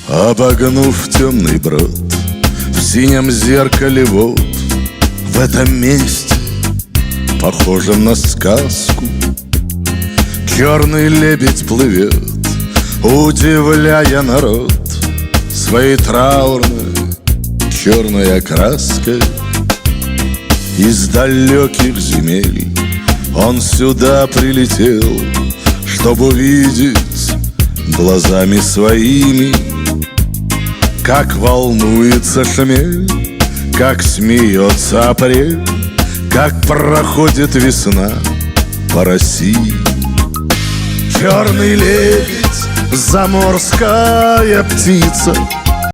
Обогнув темный брод в синем зеркале вод, в этом месте, похожем на сказку, черный лебедь плывет, удивляя народ своей траурной черной окраской. Из далеких земель он сюда прилетел, чтобы увидеть глазами своими, как волнуется шмель, как смеется апрель, как проходит весна по России. Черный лебедь, заморская птица,